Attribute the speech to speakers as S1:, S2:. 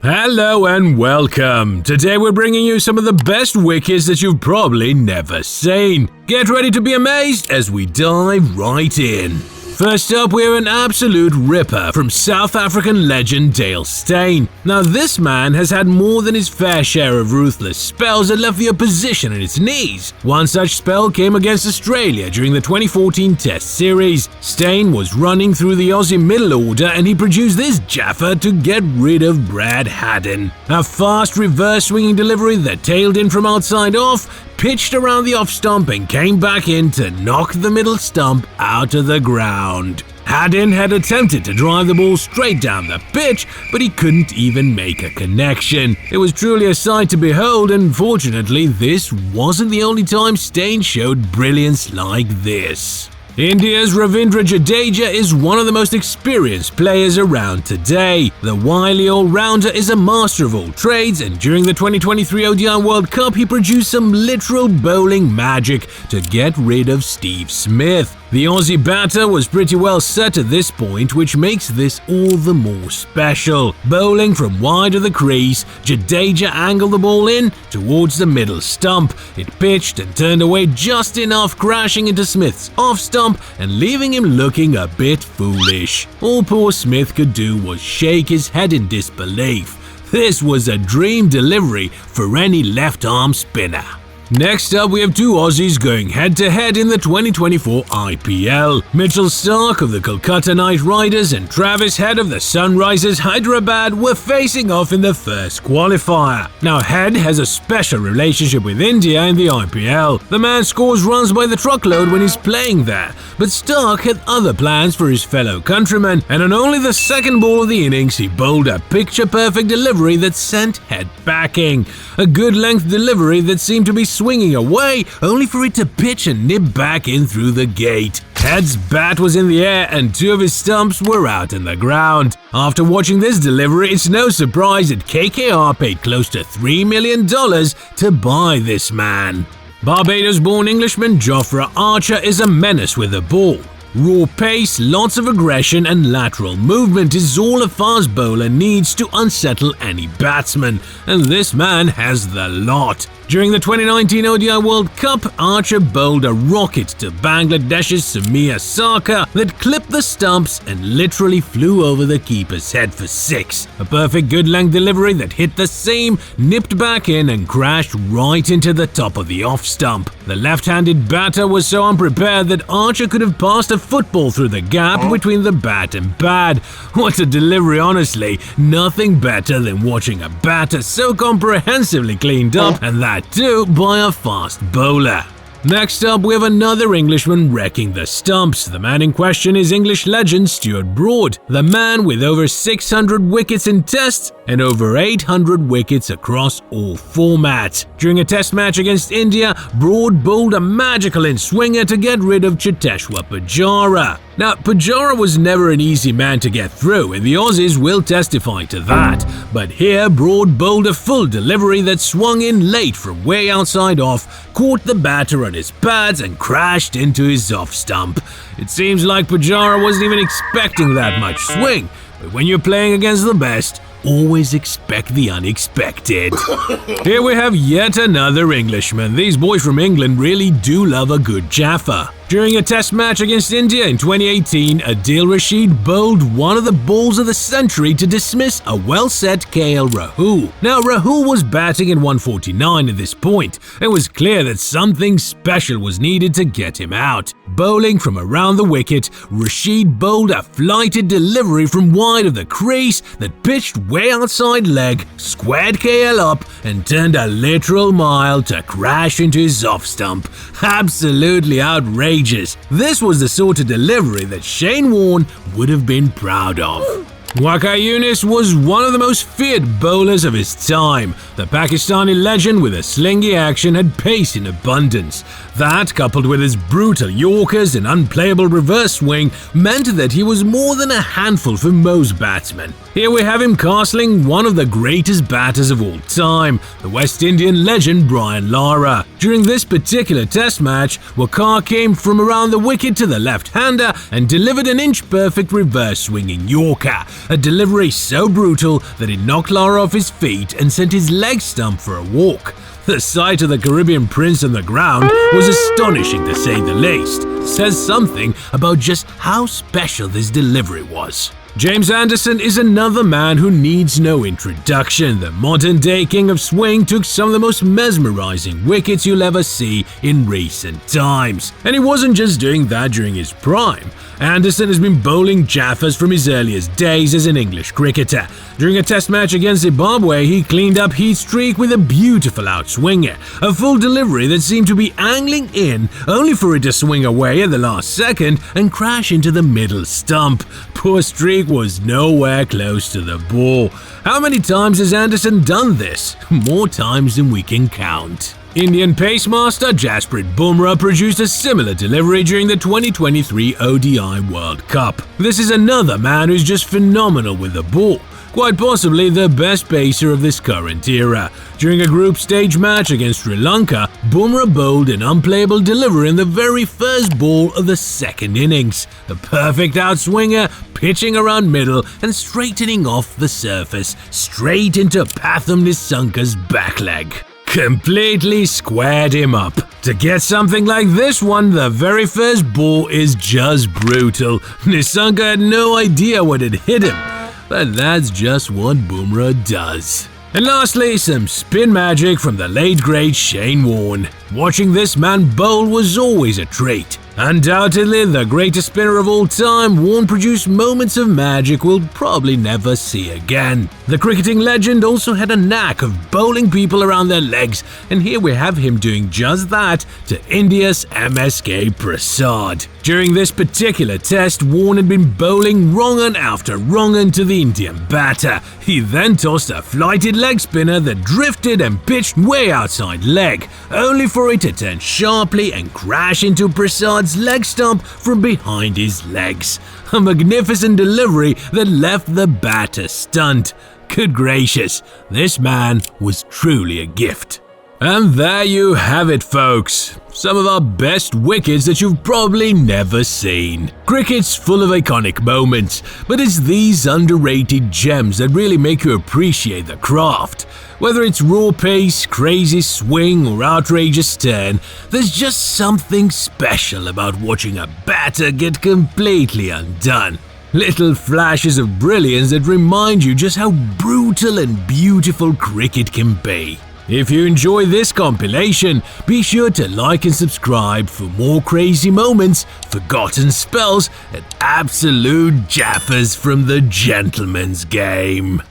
S1: Hello and welcome. Today we're bringing you some of the best wickets that you've probably never seen. Get ready to be amazed as we dive right in. First up, we have an absolute ripper from South African legend Dale Steyn. Now this man has had more than his fair share of ruthless spells that left the opposition on its knees. One such spell came against Australia during the 2014 Test Series. Steyn was running through the Aussie middle order and he produced this jaffer to get rid of Brad Haddin. A fast reverse swinging delivery that tailed in from outside off, pitched around the off stump and came back in to knock the middle stump out of the ground. Haddin had attempted to drive the ball straight down the pitch, but he couldn't even make a connection. It was truly a sight to behold, and fortunately this wasn't the only time Steyn showed brilliance like this. India's Ravi Jadea is one of the most experienced players around today. The wily all-rounder is a master of all trades, and during the 2023 ODI World Cup he produced some literal bowling magic to get rid of Steve Smith. The Aussie batter was pretty well set at this point, which makes this all the more special. Bowling from wide of the crease, Jadea angled the ball in towards the middle stump. It pitched and turned away just enough, crashing into Smith's off stump and leaving him looking a bit foolish. All poor Smith could do was shake his head in disbelief. This was a dream delivery for any left-arm spinner. Next up, we have two Aussies going head-to-head in the 2024 IPL. Mitchell Starc of the Kolkata Knight Riders and Travis Head of the Sunrisers Hyderabad were facing off in the first qualifier. Now, Head has a special relationship with India in the IPL. The man scores runs by the truckload when he's playing there, but Starc had other plans for his fellow countrymen, and on only the second ball of the innings, he bowled a picture-perfect delivery that sent Head packing. A good-length delivery that seemed to be swinging away, only for it to pitch and nip back in through the gate. Head's bat was in the air and two of his stumps were out in the ground. After watching this delivery, it's no surprise that KKR paid close to $3 million to buy this man. Barbados-born Englishman Jofra Archer is a menace with the ball. Raw pace, lots of aggression and lateral movement is all a fast bowler needs to unsettle any batsman, and this man has the lot. During the 2019 ODI World Cup, Archer bowled a rocket to Bangladesh's Samir Sarkar that clipped the stumps and literally flew over the keeper's head for 6. A perfect good-length delivery that hit the seam, nipped back in and crashed right into the top of the off stump. The left-handed batter was so unprepared that Archer could have passed a football through the gap between the bat and pad. What a delivery, honestly. Nothing better than watching a batter so comprehensively cleaned up, and that too by a fast bowler. Next up, we have another Englishman wrecking the stumps. The man in question is English legend Stuart Broad, the man with over 600 wickets in tests and over 800 wickets across all formats. During a test match against India, Broad bowled a magical in-swinger to get rid of Cheteshwar Pujara. Now, Pujara was never an easy man to get through, and the Aussies will testify to that. But here, Broad bowled a full delivery that swung in late from way outside off, caught the batter on his pads and crashed into his off stump. It seems like Pujara wasn't even expecting that much swing, but when you're playing against the best, always expect the unexpected. Here we have yet another Englishman. These boys from England really do love a good jaffer. During a test match against India in 2018, Adil Rashid bowled one of the balls of the century to dismiss a well-set KL Rahul. Now, Rahul was batting at 149 at this point. It was clear that something special was needed to get him out. Bowling from around the wicket, Rashid bowled a flighted delivery from wide of the crease that pitched way outside leg, squared KL up, and turned a literal mile to crash into his off stump. Absolutely outrageous. This was the sort of delivery that Shane Warne would have been proud of. Waqar Younis was one of the most feared bowlers of his time. The Pakistani legend with a slingy action had pace in abundance. That, coupled with his brutal Yorkers and unplayable reverse swing, meant that he was more than a handful for most batsmen. Here we have him castling one of the greatest batters of all time, the West Indian legend Brian Lara. During this particular test match, Wakar came from around the wicket to the left-hander and delivered an inch-perfect reverse-swinging Yorker, a delivery so brutal that it knocked Lara off his feet and sent his leg stump for a walk. The sight of the Caribbean prince on the ground was astonishing to say the least. Says something about just how special this delivery was. James Anderson is another man who needs no introduction. The modern-day king of swing took some of the most mesmerizing wickets you'll ever see in recent times. And he wasn't just doing that during his prime. Anderson has been bowling Jaffers from his earliest days as an English cricketer. During a test match against Zimbabwe, he cleaned up Heat Streak with a beautiful outswinger, a full delivery that seemed to be angling in, only for it to swing away at the last second and crash into the middle stump. Poor Streak was nowhere close to the ball. How many times has Anderson done this? More times than we can count. Indian pacemaster Jasper Bumra produced a similar delivery during the 2023 ODI World Cup. This is another man who's just phenomenal with the ball, quite possibly the best pacer of this current era. During a group stage match against Sri Lanka, Bumra bowled an unplayable delivery in the very first ball of the second innings. A perfect outswinger, pitching around middle and straightening off the surface, straight into Pathum Nissanka's back leg. Completely squared him up. To get something like this one, the very first ball is just brutal. Nissanka had no idea what had hit him, but that's just what Bumra does. And lastly, some spin magic from the late great Shane Warne. Watching this man bowl was always a treat. Undoubtedly the greatest spinner of all time, Warne produced moments of magic we'll probably never see again. The cricketing legend also had a knack of bowling people around their legs, and here we have him doing just that to India's MSK Prasad. During this particular test, Warne had been bowling wrong-un after wrong-un to the Indian batter. He then tossed a flighted leg spinner that drifted and pitched way outside leg, only for it to turn sharply and crash into Prasad's leg stump from behind his legs. A magnificent delivery that left the batter stunned. Good gracious, this man was truly a gift. And there you have it, folks. Some of our best wickets that you've probably never seen. Cricket's full of iconic moments, but it's these underrated gems that really make you appreciate the craft. Whether it's raw pace, crazy swing, or outrageous turn, there's just something special about watching a batter get completely undone. Little flashes of brilliance that remind you just how brutal and beautiful cricket can be. If you enjoy this compilation, be sure to like and subscribe for more crazy moments, forgotten spells, and absolute jaffers from the gentleman's game.